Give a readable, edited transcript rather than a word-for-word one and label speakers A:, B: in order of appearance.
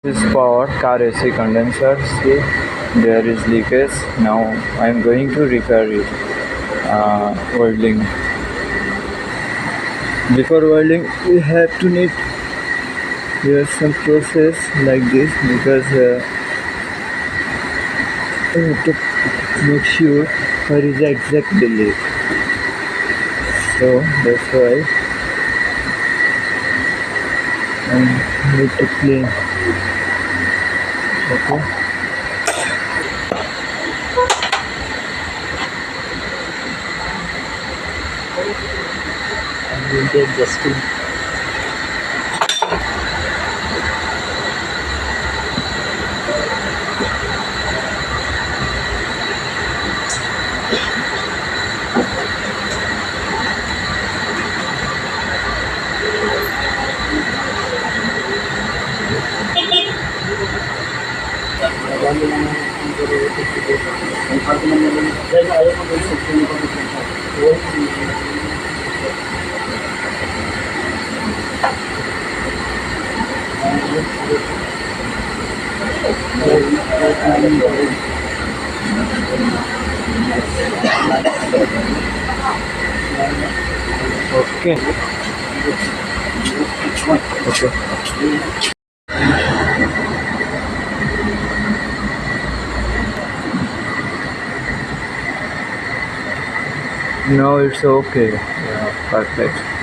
A: This power car AC condenser. See, there is leakage. Now I am going to repair it. Welding. Before welding, we have to need here some process like this because we have to make sure where is the exact leak. So that's why I need to clean. Okay. I'm going to adjusting. Okay. Okay. Now it's okay. Yeah, perfect.